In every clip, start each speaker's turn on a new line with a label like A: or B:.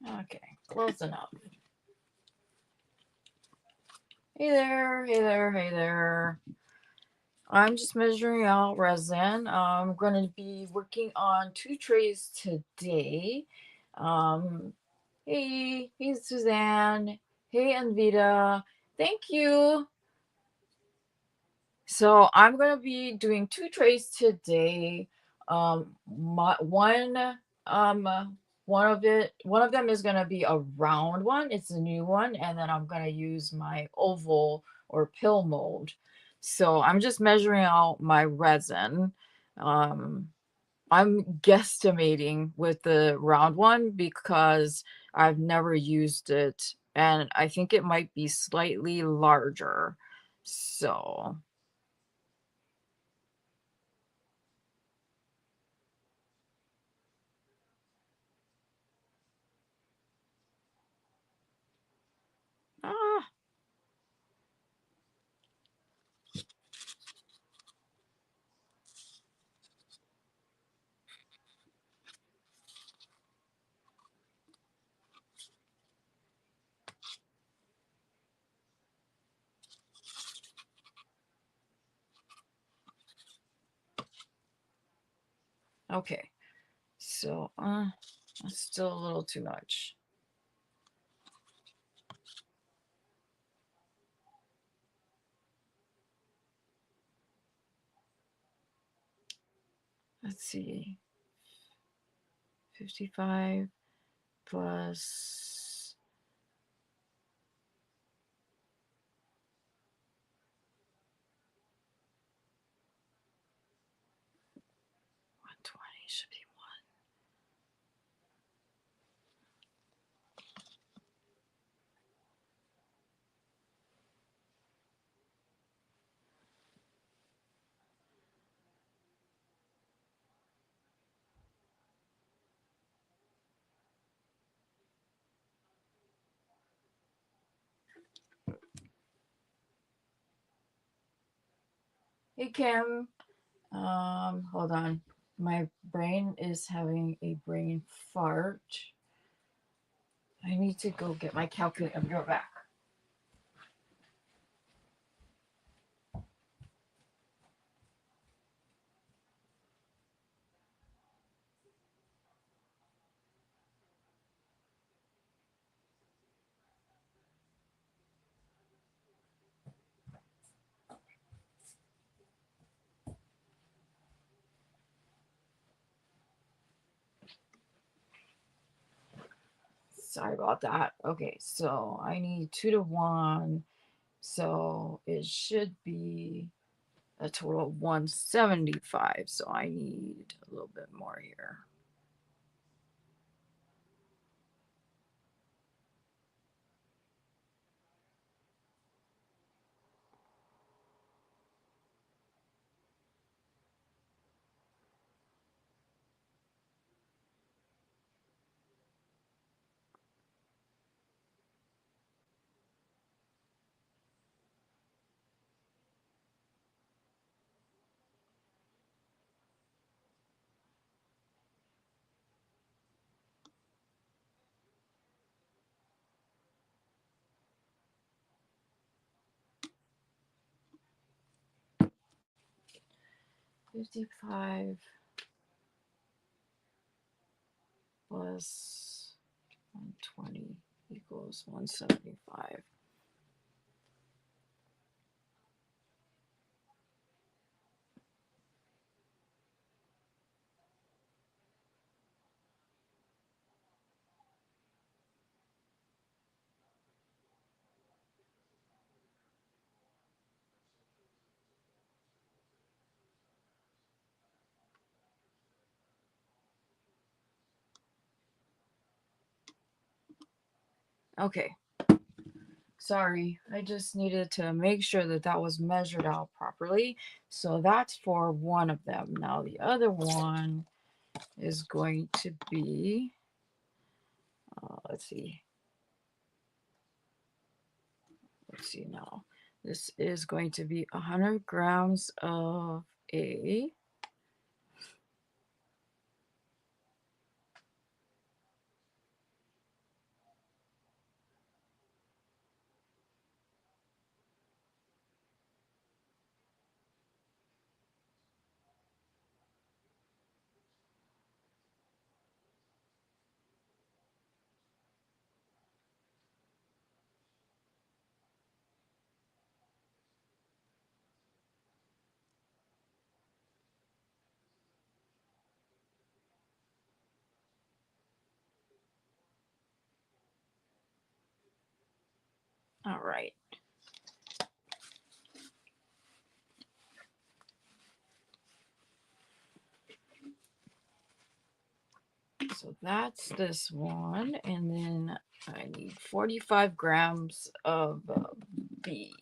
A: Okay, close enough. Hey there, hey there, hey there. I'm just measuring out resin. I'm going to be working on 2 trays today. Um, hey Suzanne. Hey Anvita. Thank you. So I'm going to be doing 2 trays today. My, one of them is going to be a round one. It's a new one, and then I'm going to use my oval or pill mold. So I'm just measuring out my resin. Um, I'm guesstimating with the round one because I've never used it, and I think it might be slightly larger. So Ah, okay. So, that's still a little too much. Let's see. 55 plus 120 should be one. Hey, Kim. Hold on. My brain is having a brain fart. I need to go get my calculator. I'll be right back. Sorry about that. Okay, so I need 2 to 1. So it should be a total of 175. So I need a little bit more here. 55 plus 120 equals 175. Okay, sorry. I just needed to make sure that that was measured out properly. So that's for one of them. Now the other one is going to be, let's see, let's see now. This is going to be 100 grams of a All right. So that's this one. And then I need 45 grams of B.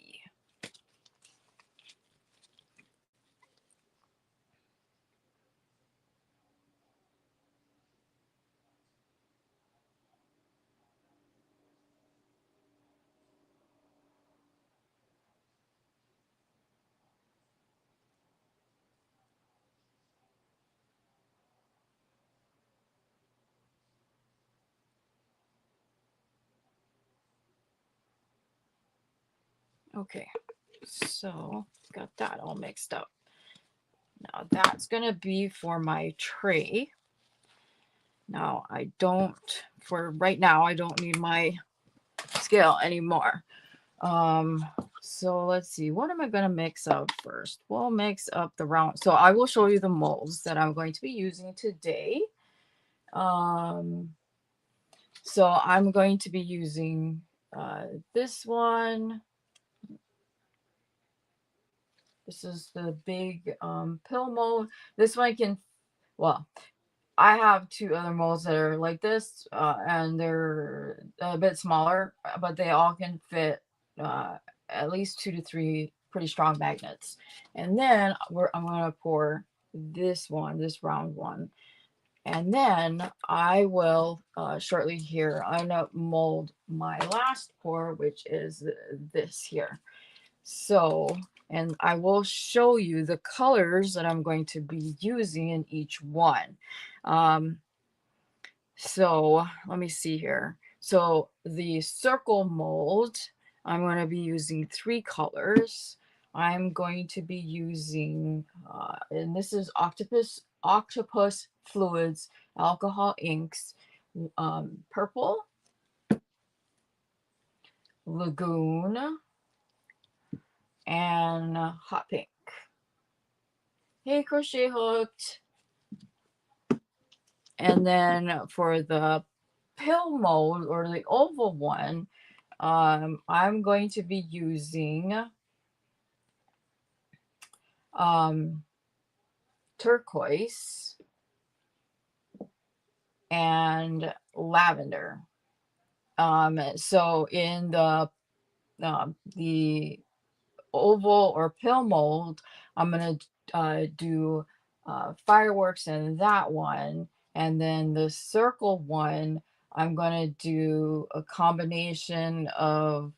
A: Okay, so got that all mixed up. Now that's gonna be for my tray. Now I don't, for right now, I don't need my scale anymore. Um, so let's see, what am I gonna mix up first? We'll mix up the round. So I will show you the molds that I'm going to be using today. Um, so I'm going to be using this one. This is the big pill mold. This one can, well, I have two other molds that are like this, and they're a bit smaller, but they all can fit uh, at least 2 to 3 pretty strong magnets. And then I'm going to pour this one, this round one. And then I will shortly here, I'm going to mold my last pour, which is this here. So, and I will show you the colors that I'm going to be using in each one. Um, so let me see here. So the circle mold, I'm going to be using 3 colors. I'm going to be using, and this is octopus fluids, alcohol inks, purple, lagoon, and hot pink. Hey, crochet hooked. And then for the pill mold or the oval one, I'm going to be using um, turquoise and lavender. So in the oval or pill mold, I'm gonna do fireworks in that one, and then the circle one, I'm gonna do a combination of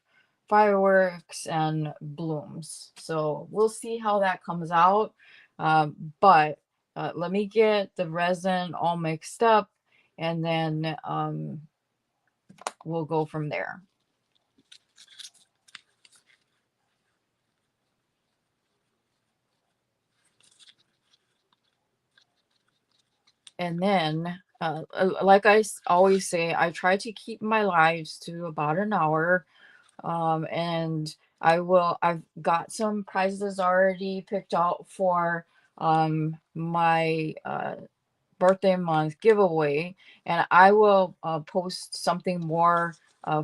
A: fireworks and blooms. So we'll see how that comes out. But let me get the resin all mixed up, and then we'll go from there. And then, like I always say, I try to keep my lives to about an hour. And I've got some prizes already picked out for my birthday month giveaway. And I will post something more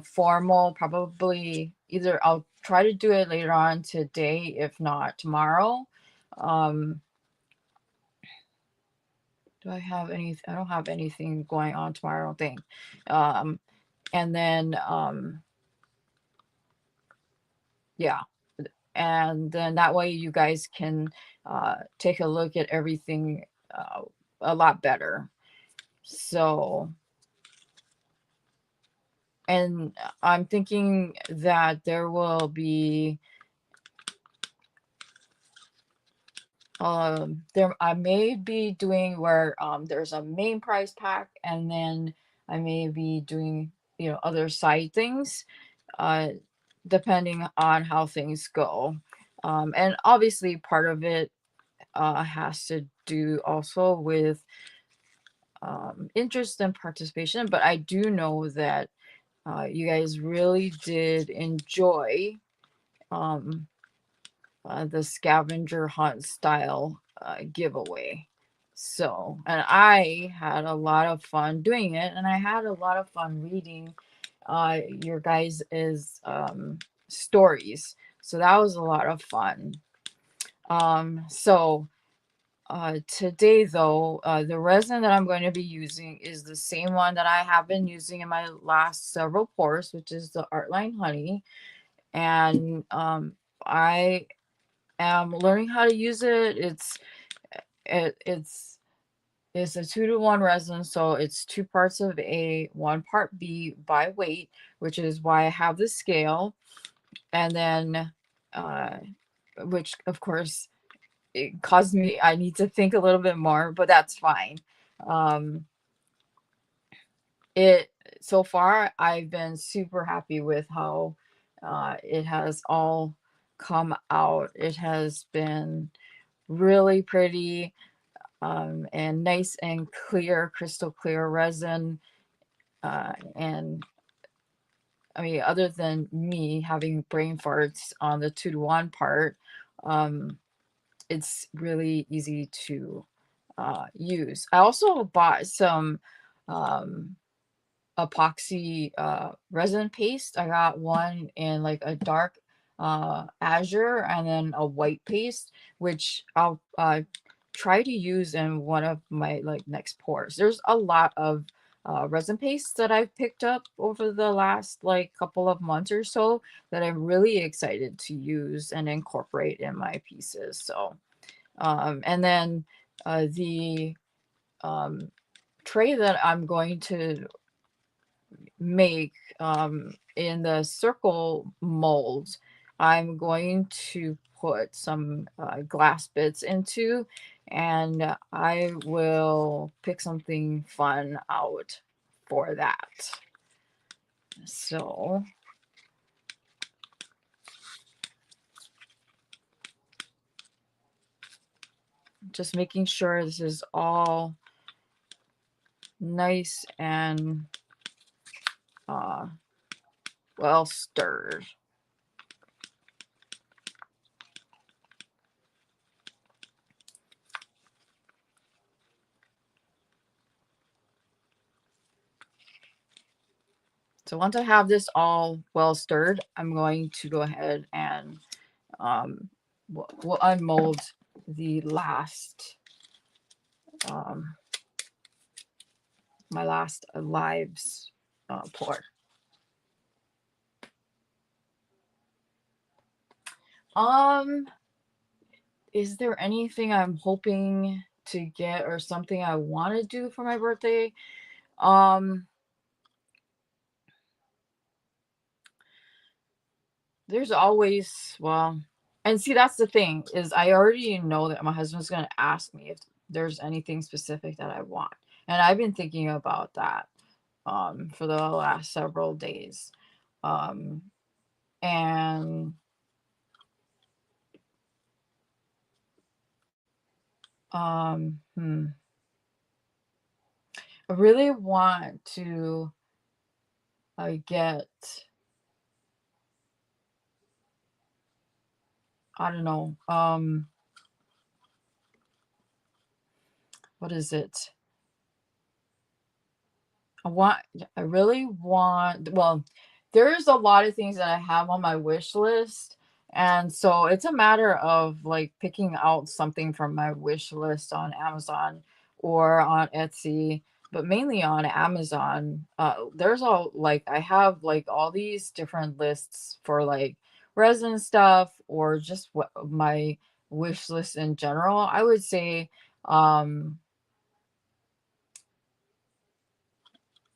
A: formal, probably either I'll try to do it later on today, if not tomorrow. Um, do I have any? I don't have anything going on tomorrow, I don't think. Um, and then, yeah. And then that way you guys can take a look at everything a lot better. So, and I'm thinking that there will be there I may be doing where there's a main prize pack, and then I may be doing, other side things uh depending on how things go. And obviously part of it has to do also with interest and participation, but I do know that you guys really did enjoy um the scavenger hunt style giveaway. So, and I had a lot of fun doing it, and I had a lot of fun reading your guys' stories. So that was a lot of fun. So today though, the resin that I'm going to be using is the same one that I have been using in my last several pours, which is the Artline Honey. And I am learning how to use it. It's a 2-to-1 resin, so it's 2 parts of A, 1 part B by weight, which is why I have the scale. And then, uh, which of course it caused me, I need to think a little bit more, but that's fine. Um, it so far I've been super happy with how it has all come out. It has been really pretty, and nice and clear, crystal clear resin. And I mean, other than me having brain farts on the 2-to-1 part, um, it's really easy to use. I also bought some um, epoxy resin paste. I got one in like a dark azure and then a white paste, which I'll try to use in one of my like next pours. There's a lot of resin pastes that I've picked up over the last like couple of months or so that I'm really excited to use and incorporate in my pieces. So and then the um, tray that I'm going to make in the circle molds, I'm going to put some glass bits into, and I will pick something fun out for that. So just making sure this is all nice and uh, well stirred. So once I have this all well stirred, I'm going to go ahead and we'll unmold the last um, my last lives pour. Um, is there anything I'm hoping to get or something I want to do for my birthday? Um, there's always, well, and see that's the thing is I already know that my husband's gonna ask me if there's anything specific that I want, and I've been thinking about that for the last several days. Um, and hmm, I really want to get, I don't know, what is it? I want, I really want, well, there's a lot of things that I have on my wish list. And so it's a matter of like picking out something from my wish list on Amazon or on Etsy, but mainly on Amazon. There's all like, I have like all these different lists for like resin stuff or just what my wish list in general. I would say, um,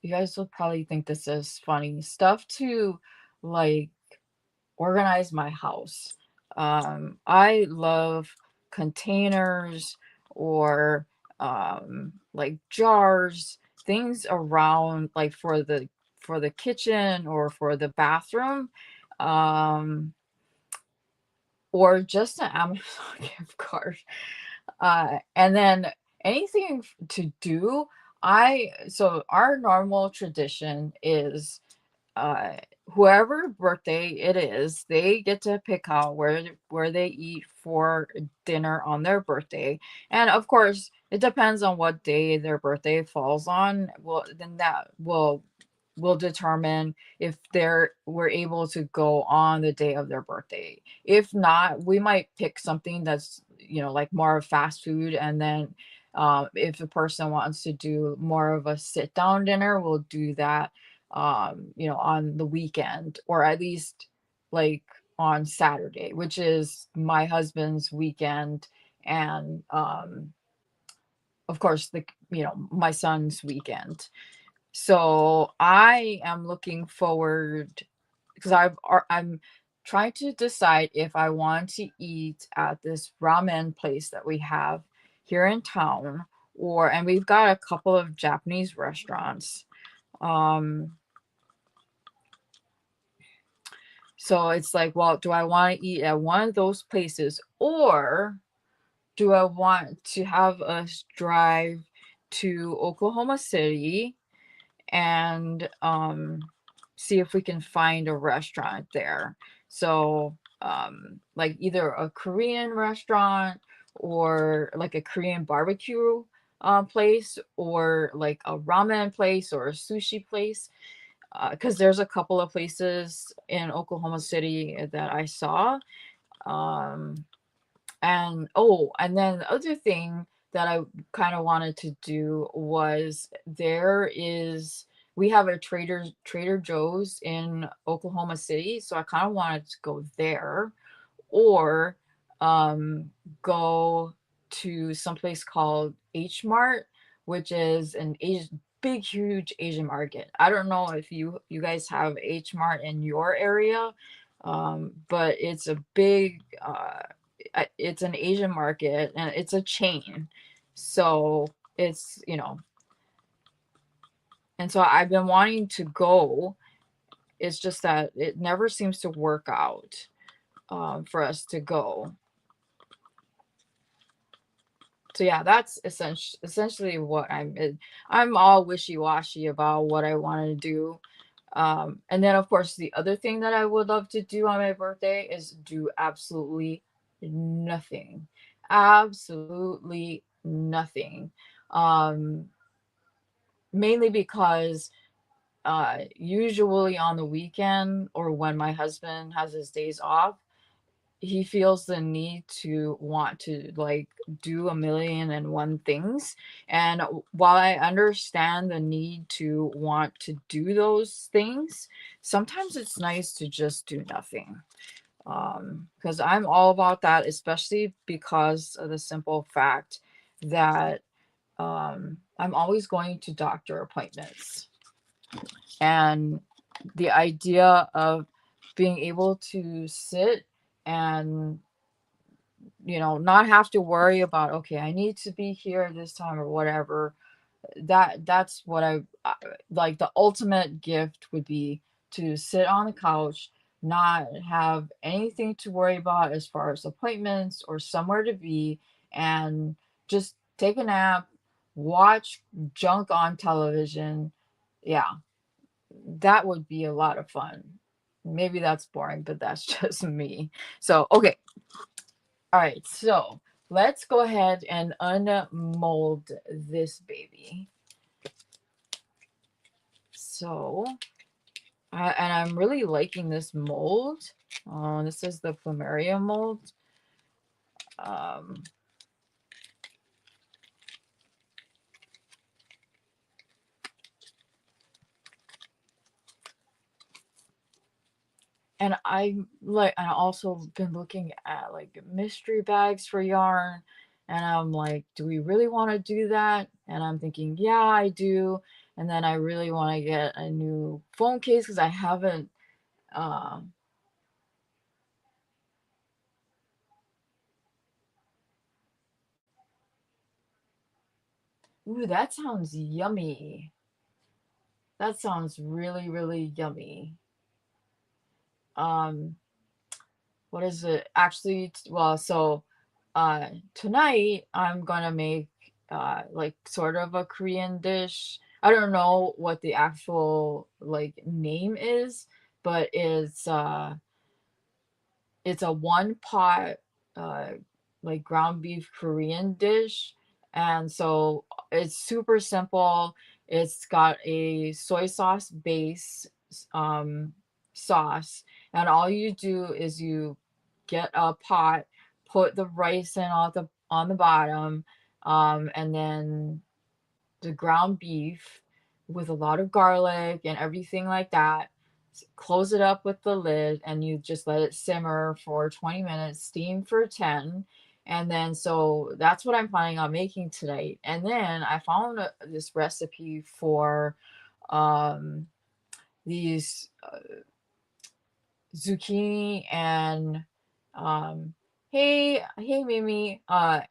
A: you guys will probably think this is funny stuff to like organize my house. I love containers or like jars, things around like for the kitchen or for the bathroom. Um, or just an Amazon gift card. And then anything to do, so our normal tradition is uh whoever birthday it is, they get to pick out where they eat for dinner on their birthday. And of course, it depends on what day their birthday falls on. Well, then that will will determine if we're able to go on the day of their birthday. If not, we might pick something that's, like more of fast food. And then if the person wants to do more of a sit down dinner, we'll do that, on the weekend, or at least like on Saturday, which is my husband's weekend. And of course, my son's weekend. So I am looking forward, because I'm trying to decide if I want to eat at this ramen place that we have here in town, and we've got a couple of Japanese restaurants. Um, so it's like, well, do I want to eat at one of those places, or do I want to have us drive to Oklahoma City and see if we can find a restaurant there? So like either a Korean restaurant, or like a Korean barbecue place, or like a ramen place or a sushi place, because there's a couple of places in Oklahoma City that I saw. um and then the other thing that I kind of wanted to do was, we have a Trader Joe's in Oklahoma City, so I kind of wanted to go there, or go to someplace called H Mart, which is an Asian, big, huge Asian market. I don't know if you guys have H Mart in your area, but it's a big, it's an Asian market, and it's a chain. So it's, and so I've been wanting to go. It's just that it never seems to work out for us to go. So yeah, that's essentially what I'm all wishy-washy about what I want to do. And then of course the other thing that I would love to do on my birthday is do absolutely nothing. Absolutely nothing. Um, Mainly because usually on the weekend, or when my husband has his days off, he feels the need to want to like do a million and one things. And while I understand the need to want to do those things, sometimes it's nice to just do nothing. Because I'm all about that, especially because of the simple fact that I'm always going to doctor appointments. And the idea of being able to sit and, not have to worry about, okay, I need to be here this time or whatever. That's what like. The ultimate gift would be to sit on the couch, not have anything to worry about as far as appointments or somewhere to be, and just take a nap, watch junk on television. Yeah, that would be a lot of fun. Maybe that's boring, but that's just me. So, okay. All right. So, let's go ahead and unmold this baby. So, and I'm really liking this mold. This is the plumeria mold. Um, and I also been looking at like mystery bags for yarn, and I'm like, do we really want to do that? And I'm thinking, yeah, I do. And then I really want to get a new phone case, because I haven't. Um, Ooh, that sounds yummy. That sounds really, really yummy. Um, what is it? Actually, well, so tonight I'm gonna make like sort of a Korean dish. I don't know what the actual like name is, but it's a one pot uh like ground beef Korean dish. And so it's super simple. It's got a soy sauce base um, sauce, and all you do is you get a pot, put the rice in on the bottom, and then the ground beef with a lot of garlic and everything like that. Close it up with the lid and you just let it simmer for 20 minutes, steam for 10. And then, so that's what I'm planning on making tonight. And then I found this recipe for um, these zucchini and hey Mimi, I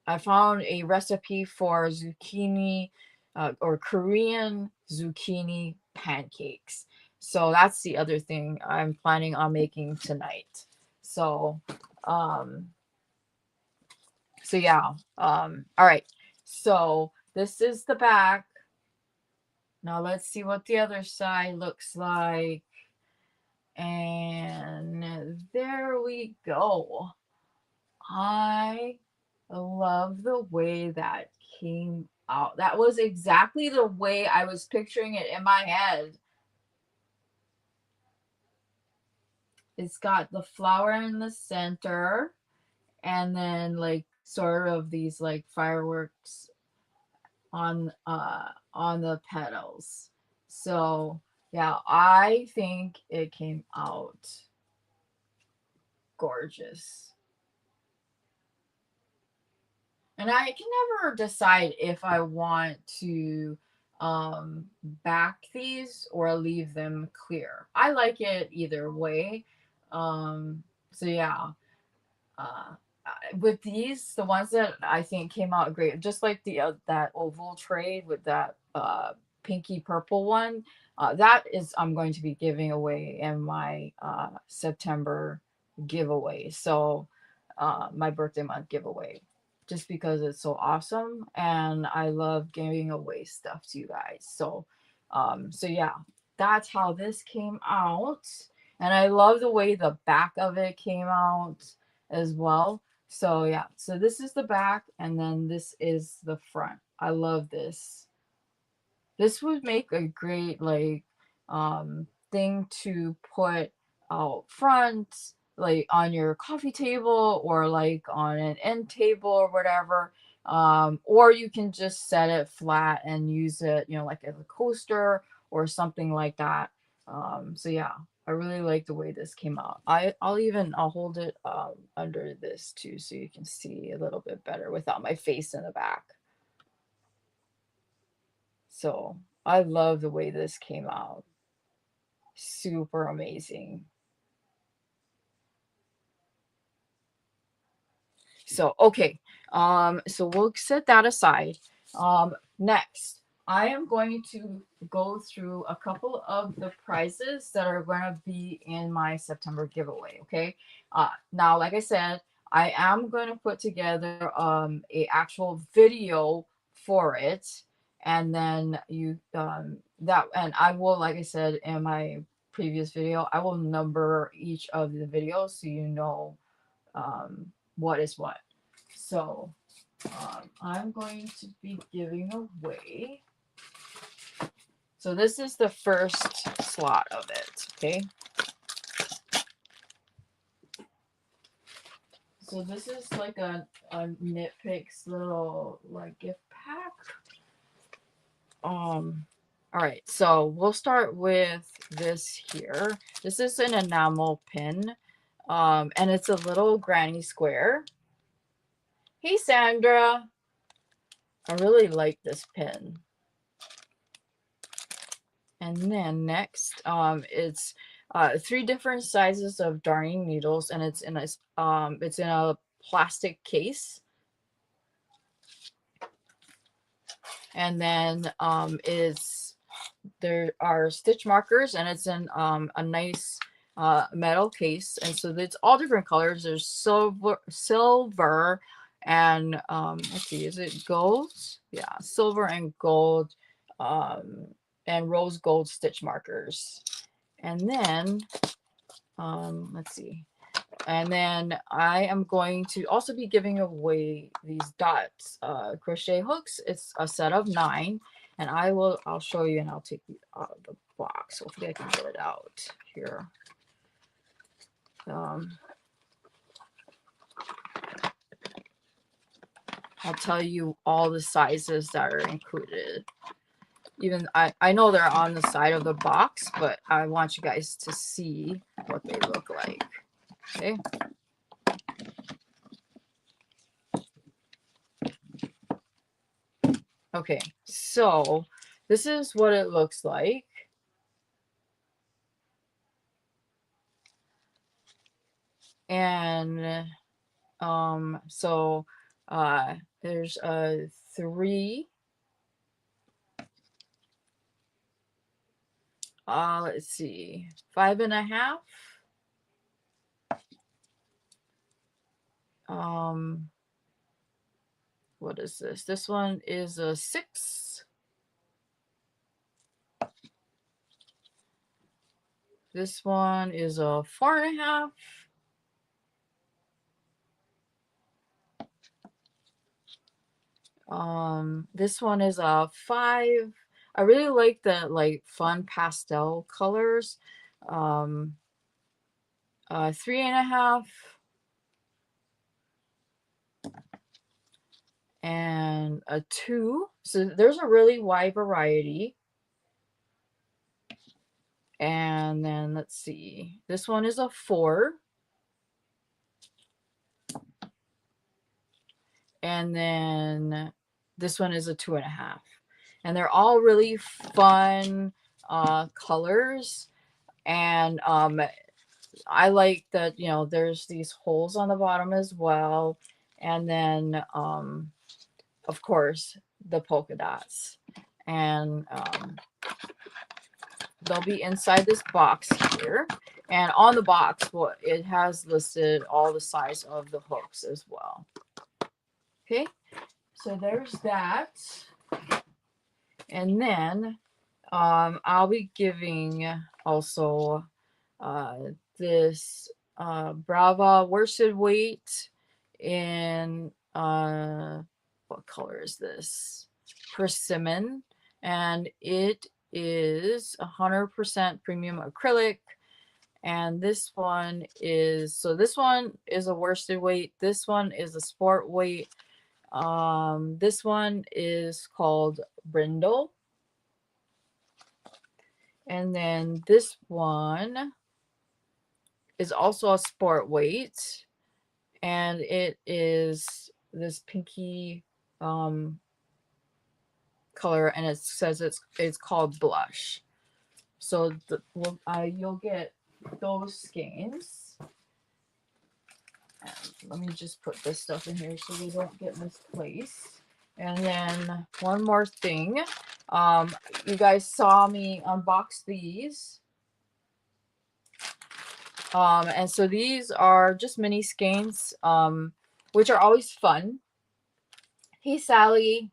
A: I found a recipe for zucchini or Korean zucchini pancakes. So that's the other thing I'm planning on making tonight. So, um, so yeah. All right. So this is the back. Now let's see what the other side looks like. And there we go. I love the way that came out. That was exactly the way I was picturing it in my head. It's got the flower in the center and then like sort of these like fireworks on the petals. So, yeah, I think it came out gorgeous. And I can never decide if I want to back these or leave them clear. I like it either way. So yeah, uh, with these, the ones that I think came out great, just like the that oval tray with that pinky purple one, that is I'm going to be giving away in my September giveaway. So my birthday month giveaway, just because it's so awesome and I love giving away stuff to you guys. So so yeah, that's how this came out. And I love the way the back of it came out as well. So yeah, so this is the back and then this is the front. I love this. This would make a great like thing to put out front, like on your coffee table or like on an end table or whatever. Or you can just set it flat and use it, you know, like as a coaster or something like that. So yeah, I really like the way this came out. I'll hold it under this too so you can see a little bit better without my face in the back. So I love the way this came out. Super amazing. So, okay. So we'll set that aside. Next, I am going to go through a couple of the prizes that are going to be in my September giveaway. Okay. Now, like I said, I am going to put together a actual video for it, and then you that and I will, like I said in my previous video, I will number each of the videos so you know what is what. So I'm going to be giving away. So this is the first slot of it. Okay. So this is like a nitpicks little like gift pack. All right, so we'll start with this here. This is an enamel pin. And it's a little granny square. Hey Sandra. I really like this pin. And then next, it's three different sizes of darning needles, and it's in a plastic case. And then is there are stitch markers, and it's in a nice metal case, and so it's all different colors. There's silver, and let's see, is it gold? Yeah, silver and gold, and rose gold stitch markers. And then let's see, And then I am going to also be giving away these dots crochet hooks. It's a set of 9, and I'll show you, and I'll take you out of the box. Hopefully I can get it out here. I'll tell you all the sizes that are included. Even I know they're on the side of the box, but I want you guys to see what they look like. Okay. Okay, so this is what it looks like. And so there's 3, let's see, 5.5, what is this? This one is a 6. This one is a 4.5. This one is a 5. I really like the like fun pastel colors. 3.5, and a 2. So there's a really wide variety. And then let's see, this one is a 4. And then this one is a 2.5. And they're all really fun colors. And I like that, you know, there's these holes on the bottom as well. And then, of course, the polka dots. And they'll be inside this box here. And on the box, well, it has listed all the size of the hooks as well. Okay, so there's that. And then I'll be giving also this Brava worsted weight in what color is this? Persimmon, and it is 100% premium acrylic. And this one is, so this one is a worsted weight. This one is a sport weight. This one is called Brindle. And then this one is also a sport weight, and it is this pinky color, and it says it's called Blush. So you'll get those skeins. And let me just put this stuff in here so they don't get misplaced. And then one more thing, you guys saw me unbox these. And so these are just mini skeins, which are always fun. Hey, Sally.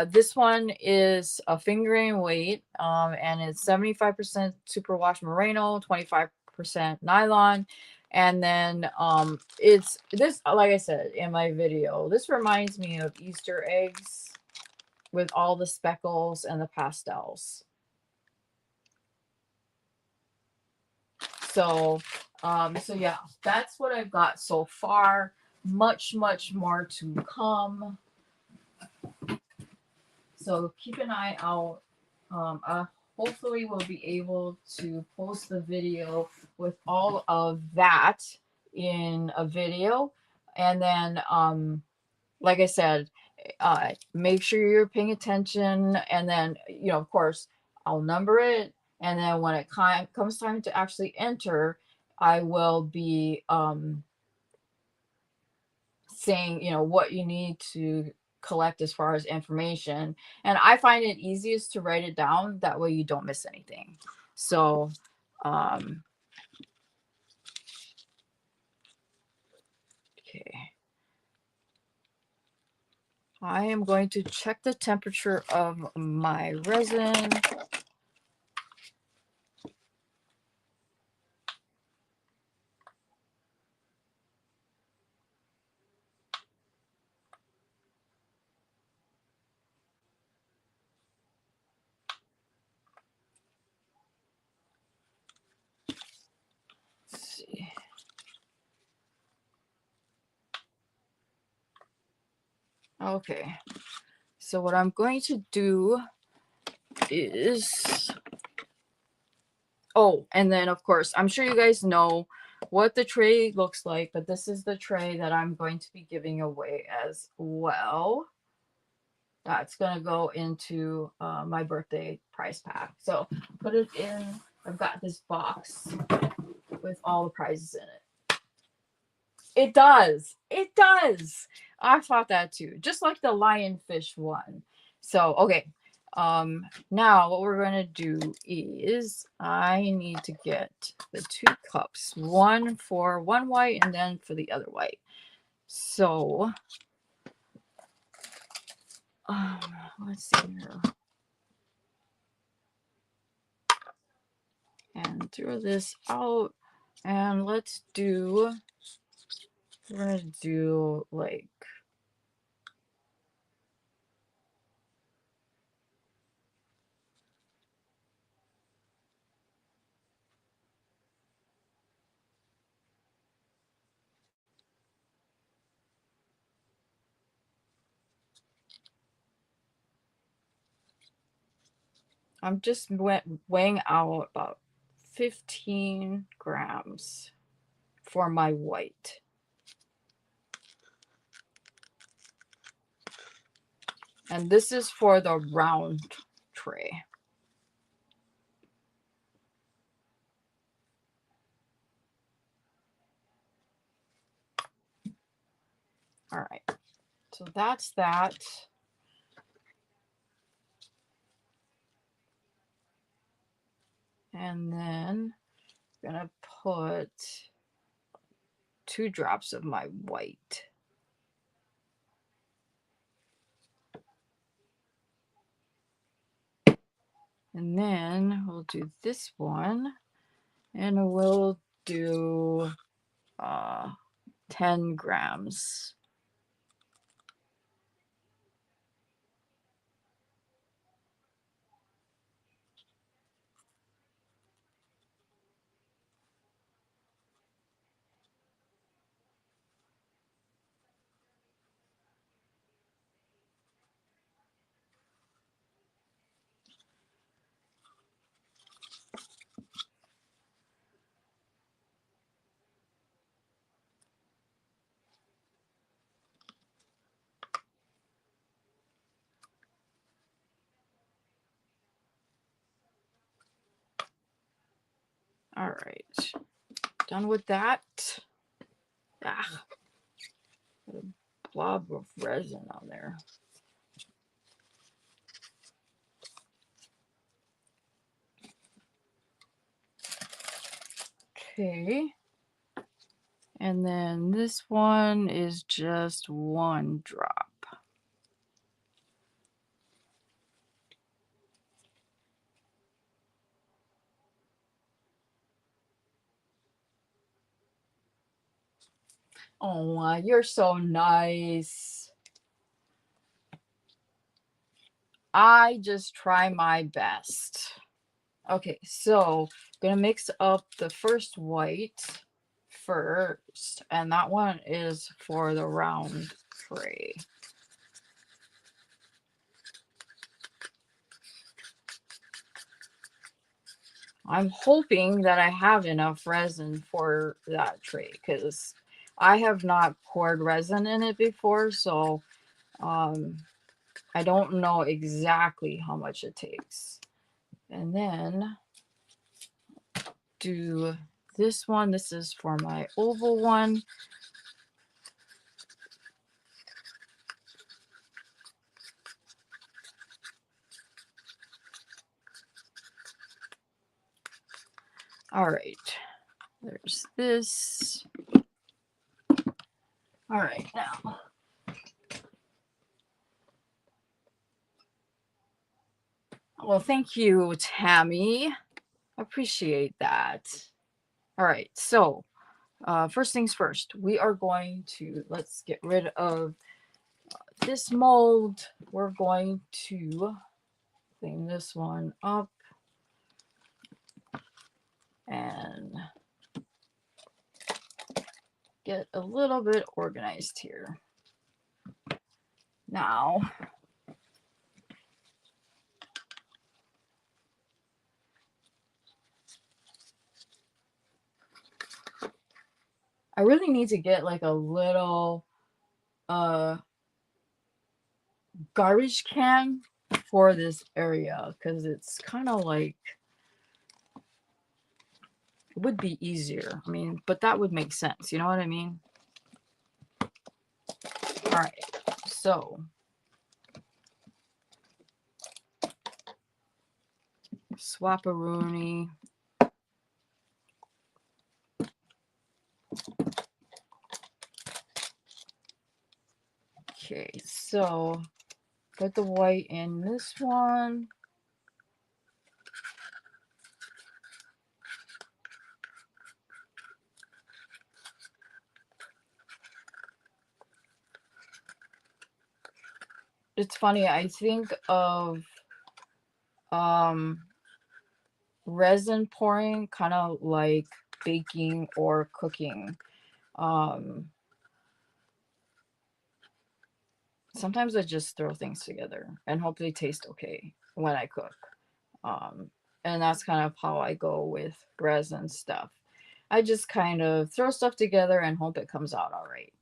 A: This one is a fingering weight, and it's 75% superwash merino, 25% nylon. And then it's this, like I said in my video, this reminds me of Easter eggs with all the speckles and the pastels. So yeah, that's what I've got so far. Much more to come. So keep an eye out. Hopefully we'll be able to post the video with all of that in a video. And then, like I said, make sure you're paying attention. And then, you know, of course, I'll number it. And then when it comes time to actually enter, I will be saying, you know, what you need to collect as far as information. And I find it easiest to write it down. That way you don't miss anything. So, okay. I am going to check the temperature of my resin. Okay, so what I'm going to do is, oh, and then of course, I'm sure you guys know what the tray looks like, but this is the tray that I'm going to be giving away as well. That's gonna go into my birthday prize pack. So put it in. I've got this box with all the prizes in it. It does. It does. I thought that too. Just like the lionfish one. So okay. Now what we're gonna do is I need to get the 2 cups. One for one white and then for the other white. So um, let's see here. And throw this out. And let's do, we're gonna do like, I'm just weighing out about 15 grams for my white. And this is for the round tray. All right, so that's that. And then I'm gonna put 2 drops of my white. And then we'll do this one, and we'll do 10 grams. All right, done with that. Ah, got a blob of resin on there. Okay. And then this one is just 1 drop. Oh, you're so nice. I just try my best. Okay, so I'm gonna mix up the first white first, and that one is for the round tray. I'm hoping that I have enough resin for that tray because I have not poured resin in it before, so I don't know exactly how much it takes. And then do this one. This is for my oval one. All right, there's this. All right, now. Well, thank you, Tammy. Appreciate that. All right, so first things first, we are going to, let's get rid of this mold. We're going to clean this one up and get a little bit organized here. Now, I really need to get like a little uh garbage can for this area because it's kind of like it would be easier. I mean, but that would make sense. You know what I mean? All right. So swap-a-rooney. Okay, so put the white in this one. It's funny, I think of resin pouring kind of like baking or cooking. Sometimes I just throw things together and hope they taste okay when I cook. And that's kind of how I go with resin stuff. I just kind of throw stuff together and hope it comes out all right.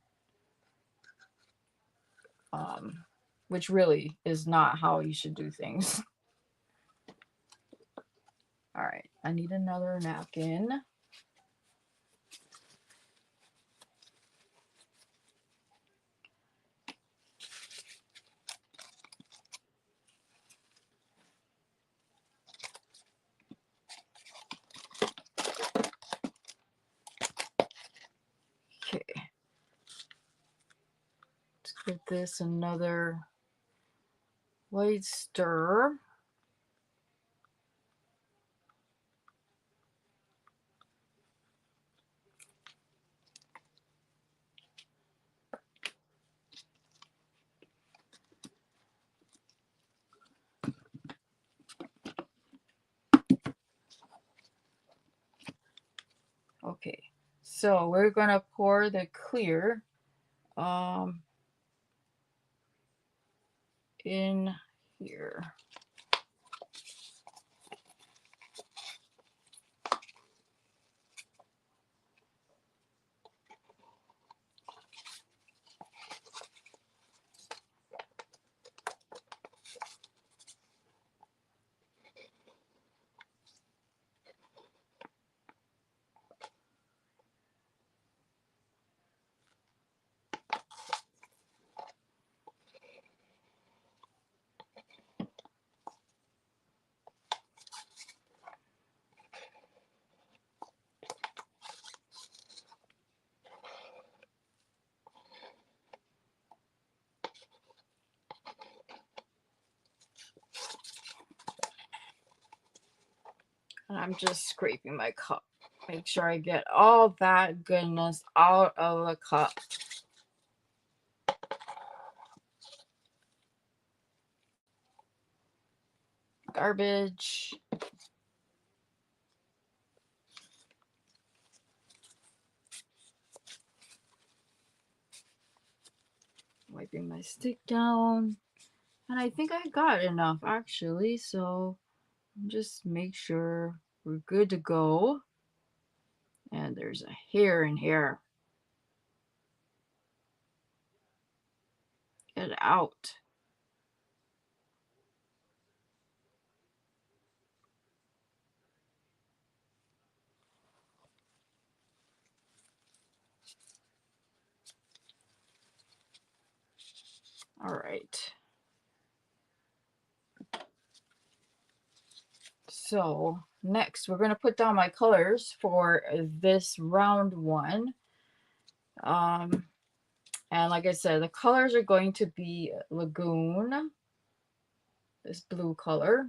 A: Which really is not how you should do things. All right, I need another napkin. Okay. Let's give this another light stir. Okay, so we're gonna pour the clear in here. And I'm just scraping my cup. Make sure I get all that goodness out of the cup. Garbage. Wiping my stick down. And I think I got enough actually, so just make sure we're good to go. And there's a hair in here. Get it out. All right. So next we're going to put down my colors for this round one. And like I said, the colors are going to be Lagoon, this blue color,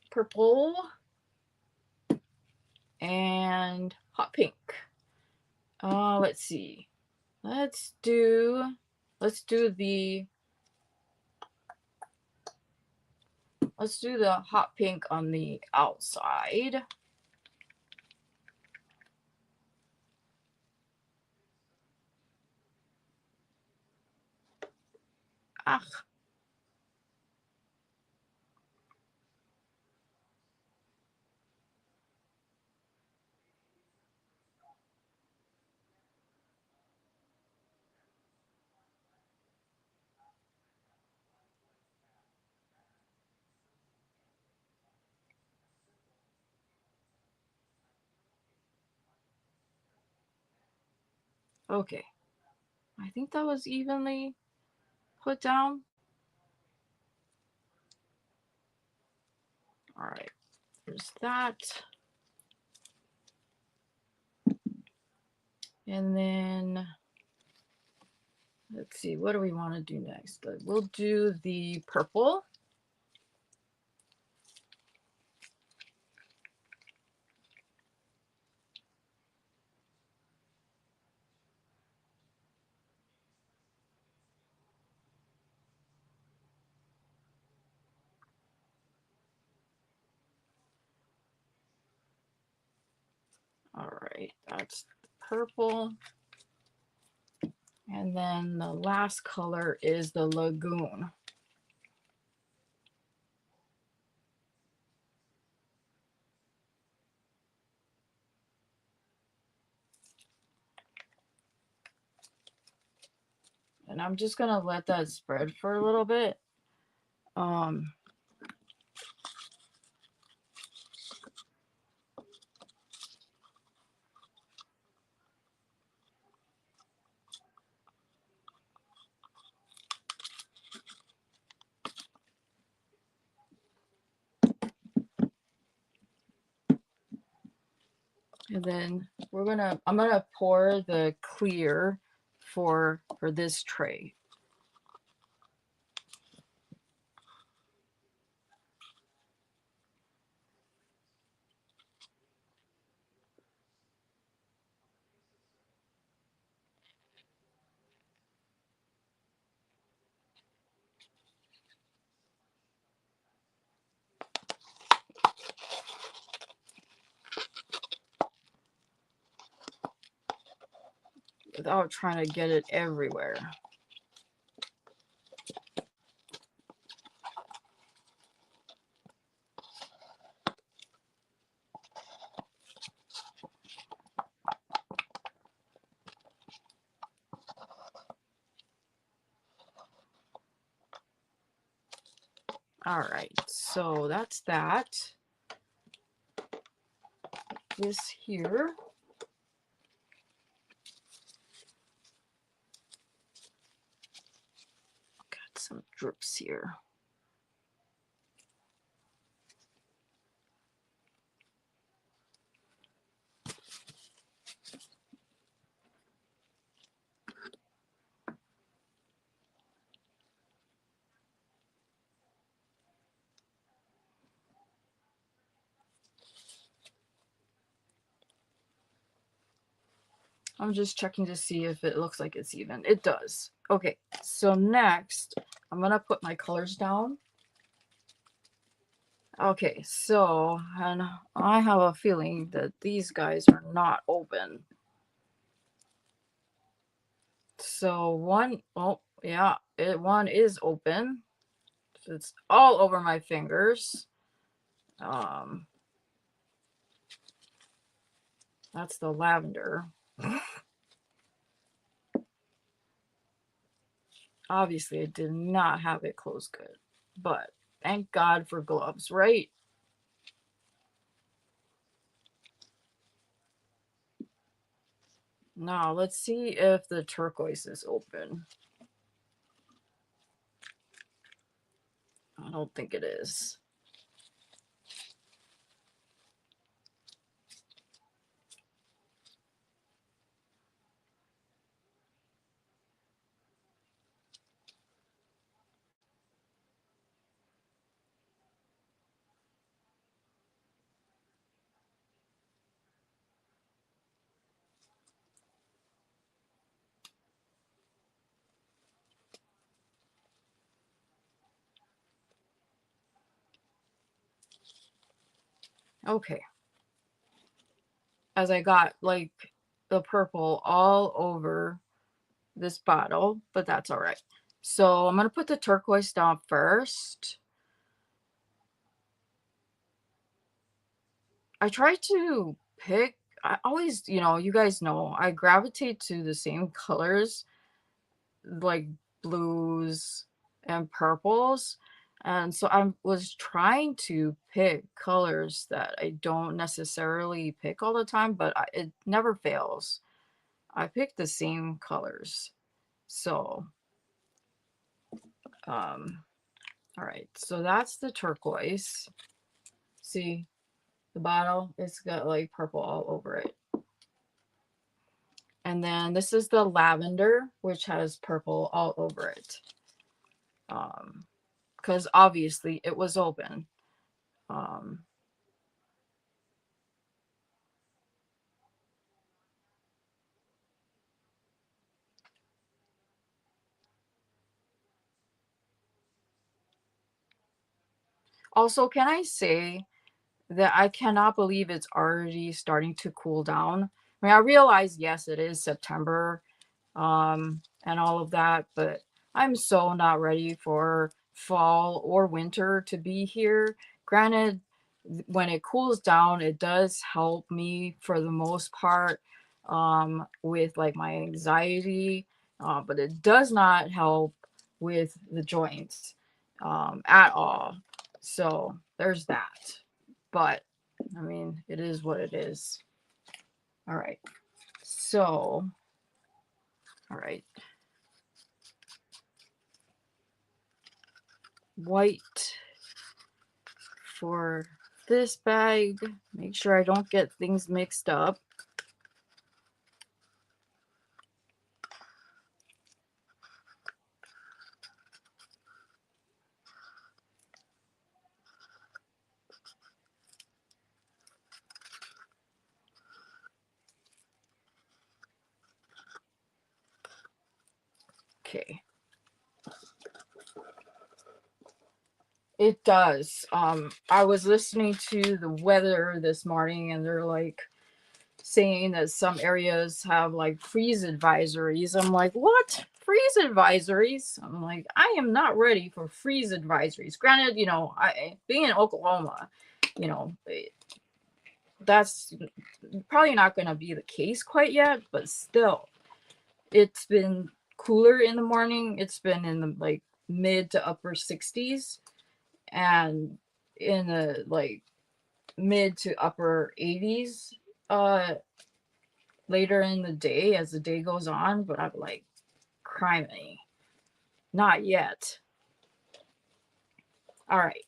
A: purple, and hot pink. Let's see. Let's do the hot pink on the outside. Ah. Okay. I think that was evenly put down. All right. There's that. And then let's see, what do we want to do next? We'll do the purple. All right, that's purple. And then the last color is the lagoon. And I'm just gonna let that spread for a little bit. And then I'm gonna pour the clear for this tray. Without trying to get it everywhere. All right, so that's that. This here. Got some drips here. I'm just checking to see if it looks like it's even. It does. Okay, so next I'm gonna put my colors down. Okay, so, and I have a feeling that these guys are not open. So one, oh yeah, one is open. It's all over my fingers. That's the lavender. Obviously, I did not have it closed good, but thank God for gloves, right? Now, let's see if the turquoise is open. I don't think it is. Okay. As I got like the purple all over this bottle, but that's all right. So I'm going to put the turquoise down first. I try to pick, I always, you guys know, I gravitate to the same colors, like blues and purples. And so I was trying to pick colors that I don't necessarily pick all the time, but it never fails. I pick the same colors. So, um, all right, so that's the turquoise. See the bottle? It's got like purple all over it. And then this is the lavender, which has purple all over it. Because obviously it was open. Um, Also, can I say that I cannot believe it's already starting to cool down? I mean, I realize, yes, it is September, and all of that, but I'm so not ready for fall or winter to be here. Granted, when it cools down, it does help me for the most part, with like my anxiety, but it does not help with the joints, at all. So there's that. But I mean, it is what it is. All right. So, all right. White for this bag. Make sure I don't get things mixed up. Okay. It does. I was listening to the weather this morning and they're like saying that some areas have like freeze advisories. I'm like, what? Freeze advisories? I'm like, I am not ready for freeze advisories. Granted, I being in Oklahoma, you know, that's probably not going to be the case quite yet, but still, it's been cooler in the morning. It's been in the like mid to upper 60s and in the like mid to upper 80s uh later in the day as the day goes on, but I'm like, criminy, not yet. All right,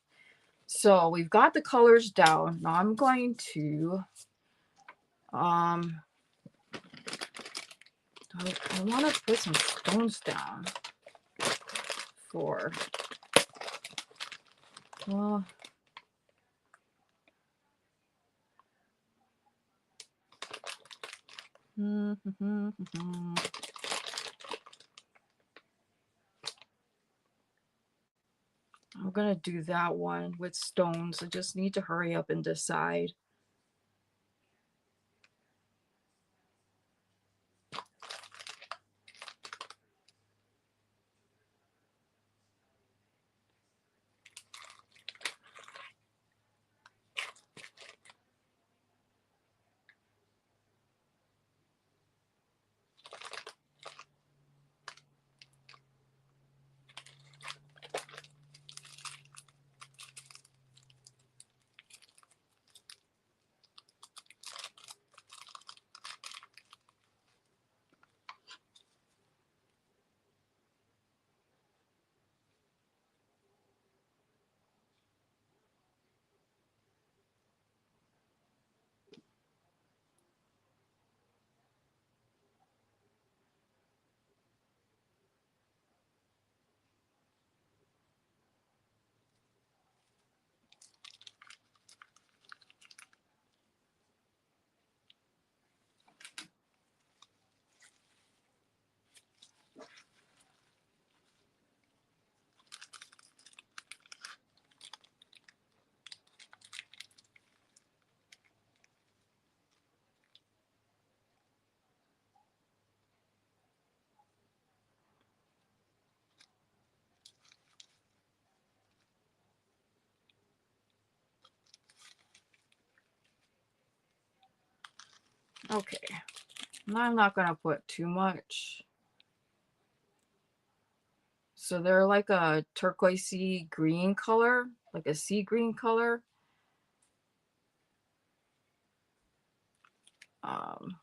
A: so we've got the colors down. Now I'm going to um I want to put some stones down for, well, I'm gonna do that one with stones. I just need to hurry up and decide. Okay, now I'm not gonna put too much. So they're like a turquoisey green color, like a sea green color. Um,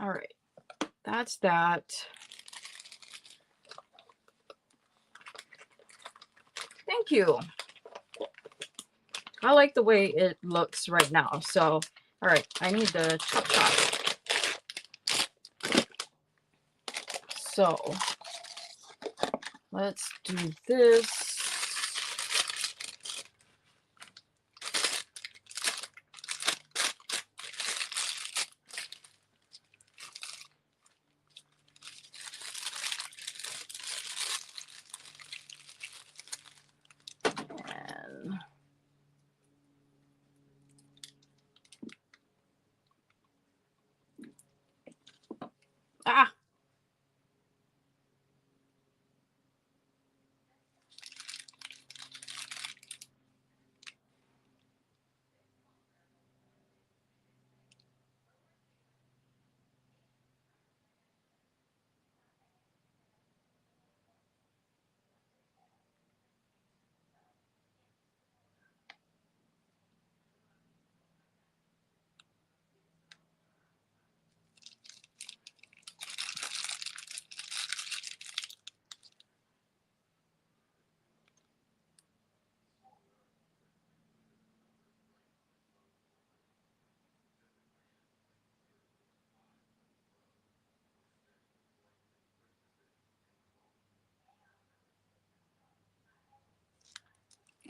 A: all right, that's that. Thank you. I like the way it looks right now. So, all right, I need the chop chop. So, let's do this. And ah,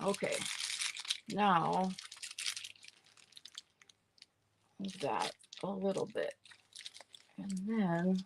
A: okay. Now, that a little bit. And then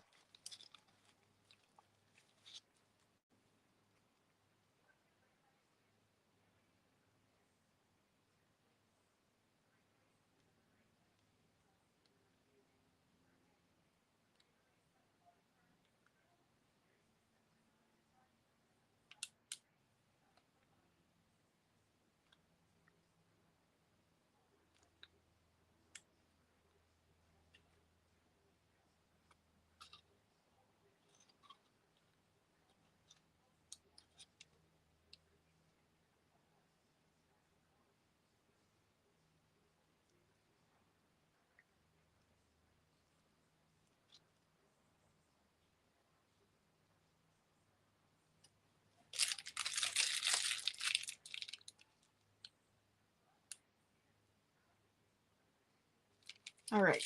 A: all right.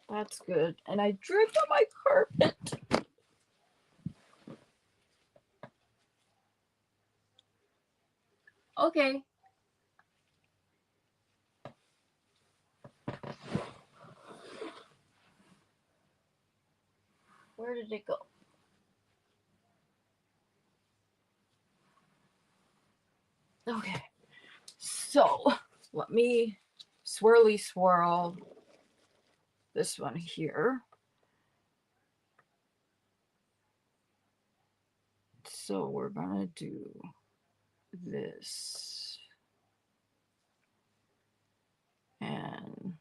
A: That's good. And I dripped on my carpet. Okay. Where did it go? Okay. So let me swirly swirl this one here. So we're gonna do this. And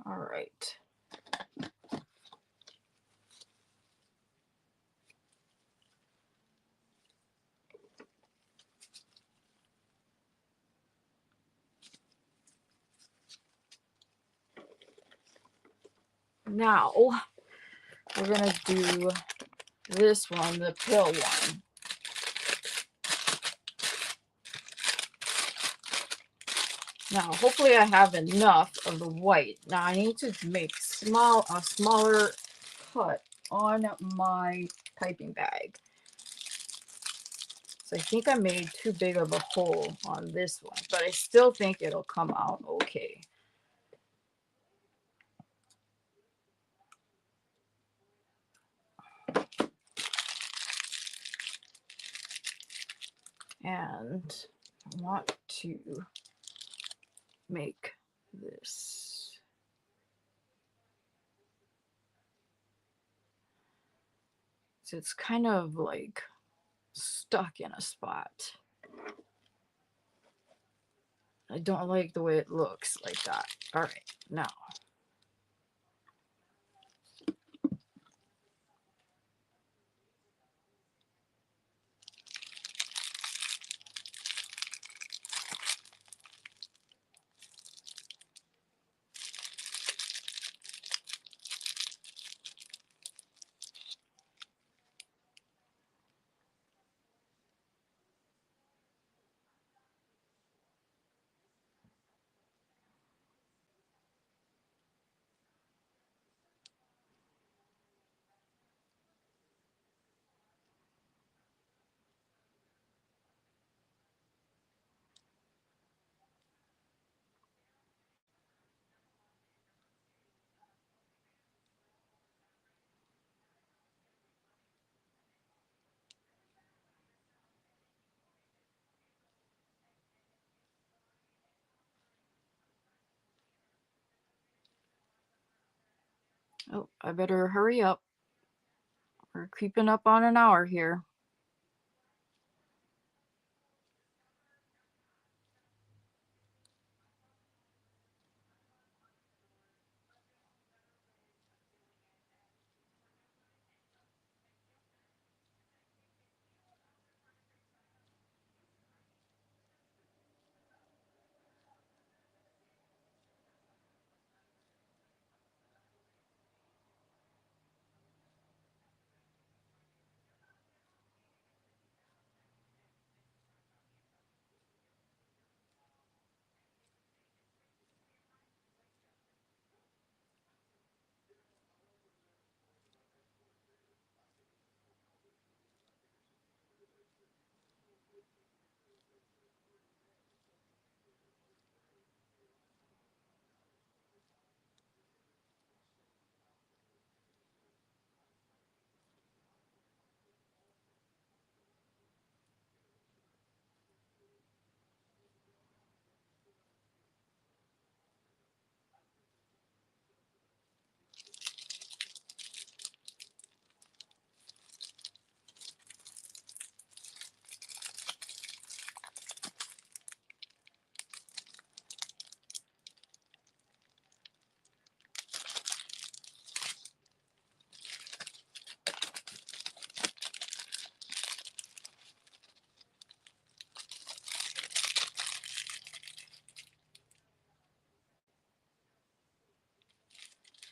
A: all right. Now we're gonna do this one, the pill one. Now, hopefully I have enough of the white. Now I need to make a smaller cut on my piping bag. So I think I made too big of a hole on this one, but I still think it'll come out okay. And I want to make this. So it's kind of like stuck in a spot. I don't like the way it looks like that. All right, now. Oh, I better hurry up. We're creeping up on an hour here.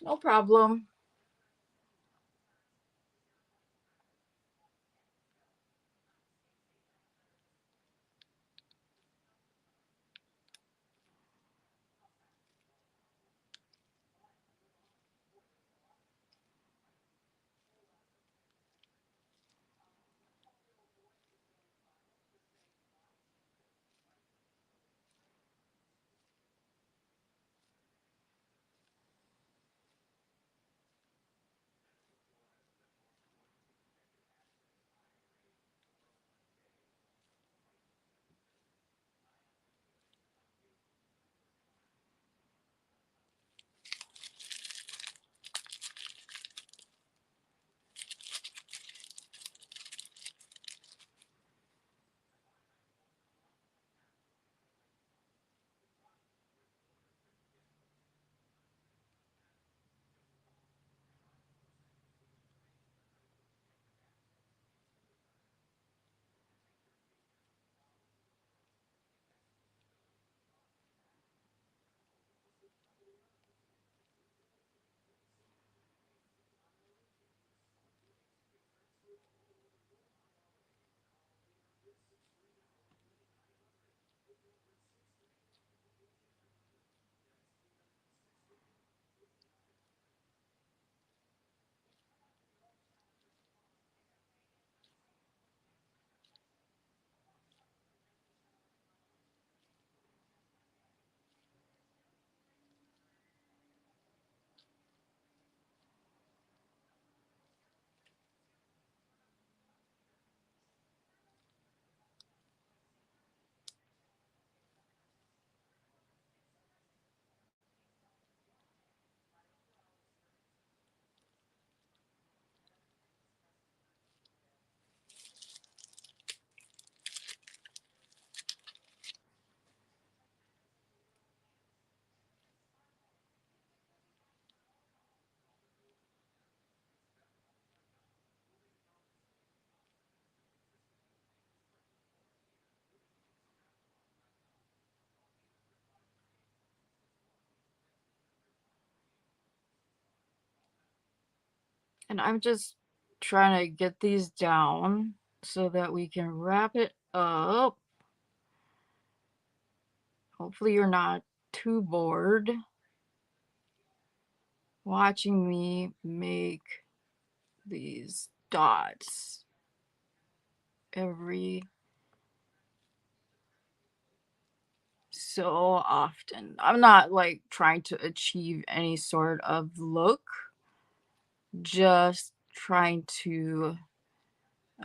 A: No problem. And I'm just trying to get these down so that we can wrap it up. Hopefully you're not too bored watching me make these dots every so often. I'm not like trying to achieve any sort of look, just trying to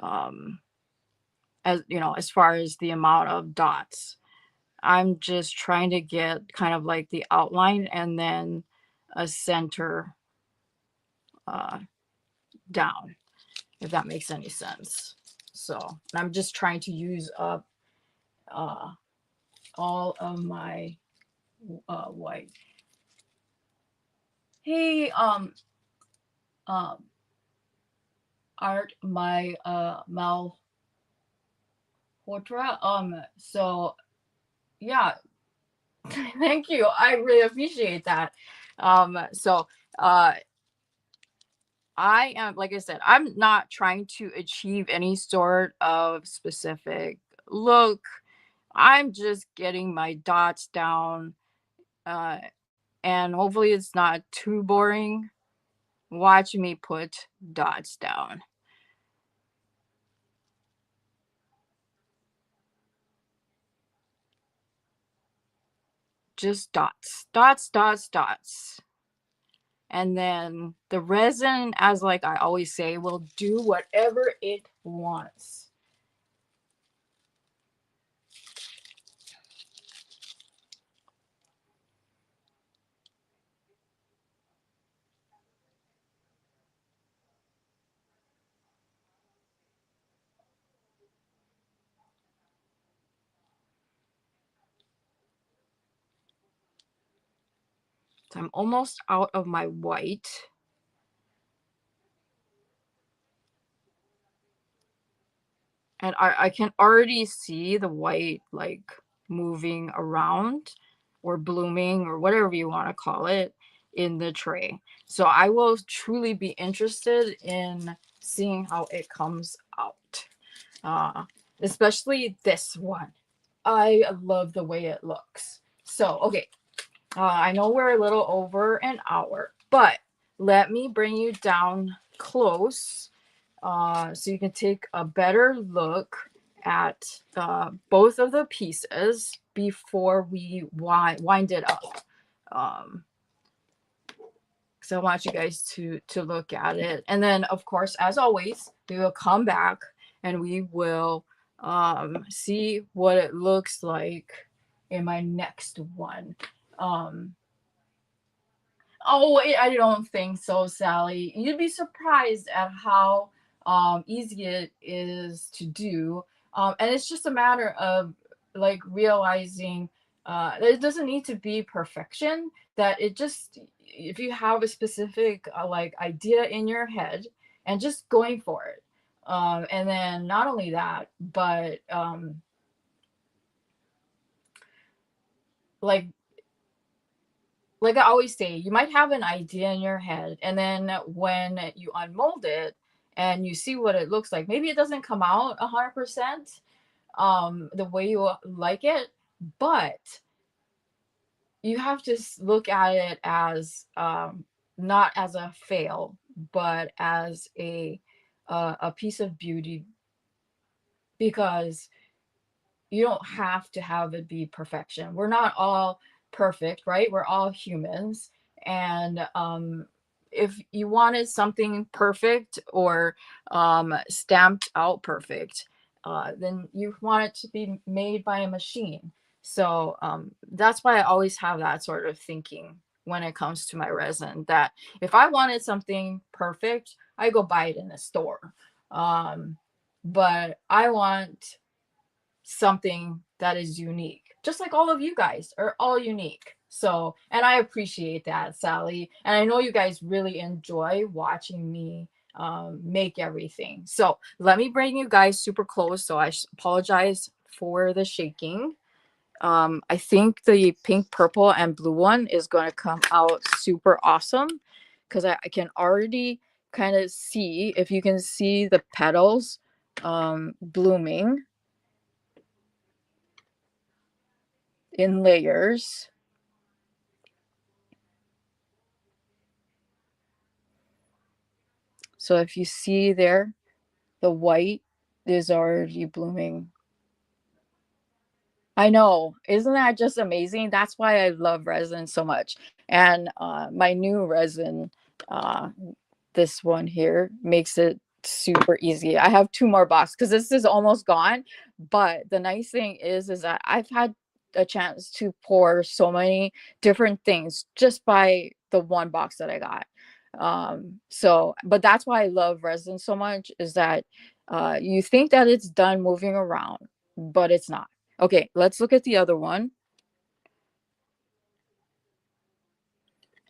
A: um as you know, as far as the amount of dots. I'm just trying to get kind of like the outline and then a center uh down, if that makes any sense. So I'm just trying to use up uh all of my white. Hey, um, Art, my Malhotra. So yeah, thank you. I really appreciate that. So uh, I am, like I said, I'm not trying to achieve any sort of specific look. I'm just getting my dots down, uh, and hopefully it's not too boring. Watch me put dots down. Just dots, dots, dots, dots. And then the resin, as like I always say, will do whatever it wants. So I'm almost out of my white. And I can already see the white like moving around or blooming or whatever you want to call it in the tray. So I will truly be interested in seeing how it comes out. Uh, Especially this one. I love the way it looks. So, okay, I know we're a little over an hour, but let me bring you down close so you can take a better look at both of the pieces before we wind it up. Um, so I want you guys to look at it, and then of course, as always, we will come back and we will see what it looks like in my next one. Um, Oh, I don't think so, Sally. You'd be surprised at how easy it is to do. And it's just a matter of like realizing that it doesn't need to be perfection, that it just, if you have a specific like idea in your head and just going for it. And then not only that, but like like I always say, you might have an idea in your head, and then when you unmold it and you see what it looks like, maybe it doesn't come out 100% the way you like it, but you have to look at it as not as a fail, but as a piece of beauty, because you don't have to have it be perfection. We're not all perfect, right? We're all humans. And if you wanted something perfect or stamped out perfect, then you want it to be made by a machine. So that's why I always have that sort of thinking when it comes to my resin, that if I wanted something perfect, I go buy it in a store. Um, but I want something that is unique, just like all of you guys are all unique. So, and I appreciate that, Sally. And I know you guys really enjoy watching me make everything. So, let me bring you guys super close. So, I apologize for the shaking. I think the pink, purple, and blue one is going to come out super awesome because I can already kind of see if you can see the petals blooming in layers. So if you see there, the white is already blooming. I know. Isn't that just amazing? That's why I love resin so much. And my new resin, uh, this one here, makes it super easy. I have two more boxes because this is almost gone. But the nice thing is that I've had a chance to pour so many different things just by the one box that I got. So, but that's why I love resin so much is that you think that it's done moving around, but it's not. Okay, let's look at the other one.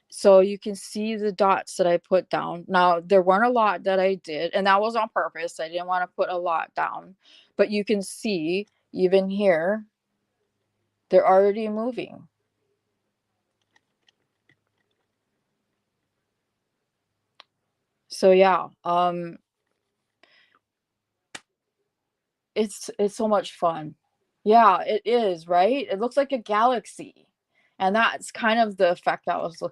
A: So you can see the dots that I put down. Now, there weren't a lot that I did, and that was on purpose. I didn't want to put a lot down. But you can see, even here, they're already moving. So yeah, it's so much fun. Yeah, it is, right? It looks like a galaxy. And that's kind of the effect I was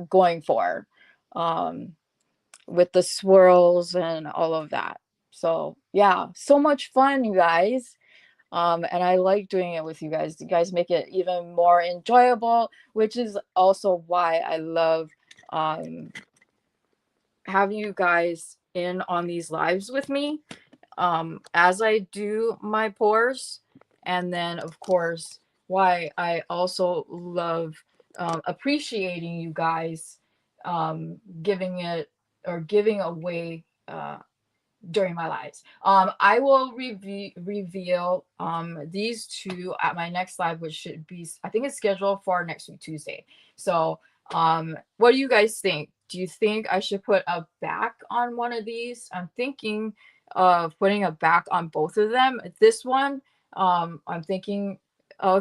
A: going for. Um, with the swirls and all of that. So yeah, so much fun, you guys. And I like doing it with you guys. You guys make it even more enjoyable, which is also why I love um, having you guys in on these lives with me as I do my pours. And then, of course, why I also love appreciating you guys giving it or giving away during my lives. I will reveal these two at my next live, which should be, I think it's scheduled for next week, Tuesday. So, what do you guys think? Do you think I should put a back on one of these? I'm thinking of putting a back on both of them. This one, I'm thinking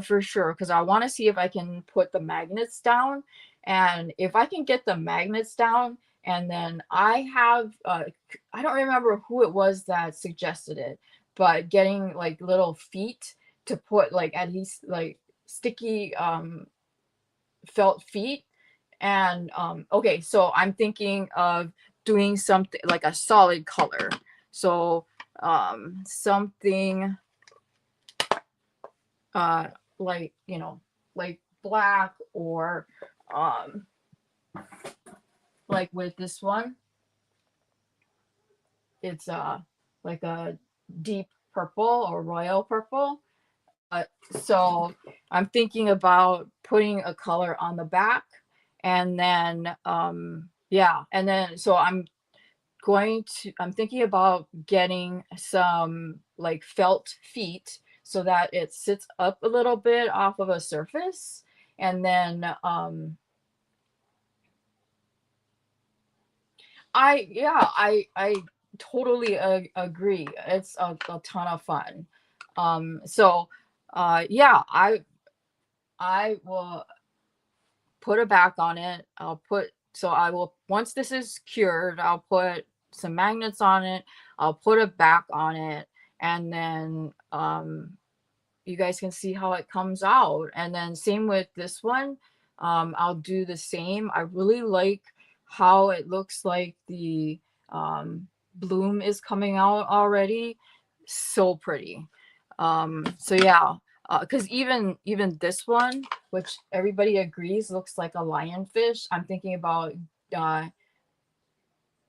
A: for sure because I want to see if I can put the magnets down. And if I can get the magnets down, and then I have I don't remember who it was that suggested it, but getting like little feet to put like at least like sticky felt feet. And okay, so I'm thinking of doing something like a solid color. So something uh like, you know, like black or um like with this one, it's like a deep purple or royal purple. Uh, so I'm thinking about putting a color on the back, and then yeah, and then so I'm thinking about getting some like felt feet so that it sits up a little bit off of a surface, and then I totally agree. It's a ton of fun. So yeah, I will put a back on it. I'll put so I will once this is cured, I'll put some magnets on it. I'll put a back on it, and then you guys can see how it comes out. And then same with this one. I'll do the same. I really like how it looks like the bloom is coming out already. So pretty. So yeah, because even this one, which everybody agrees looks like a lionfish, I'm thinking about uh,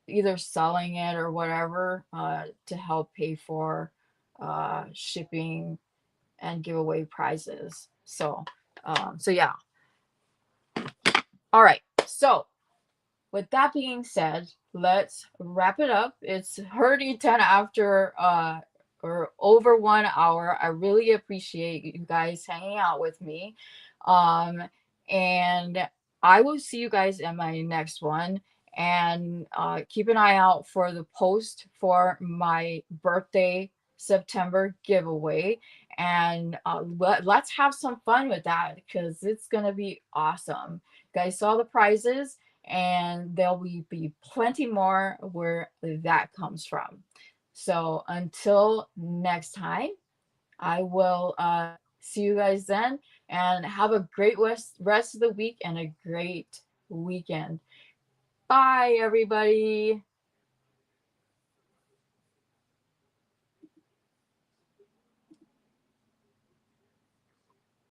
A: either selling it or whatever to help pay for shipping and give away prizes. So, so yeah. All right. So, with that being said, let's wrap it up. It's already 10 after or over 1 hour. I really appreciate you guys hanging out with me. Um, and I will see you guys in my next one. And keep an eye out for the post for my birthday September giveaway. And let's have some fun with that because it's going to be awesome. You guys saw the prizes, and there will be plenty more where that comes from. So until next time, I will see you guys then, and have a great rest of the week and a great weekend. Bye, everybody.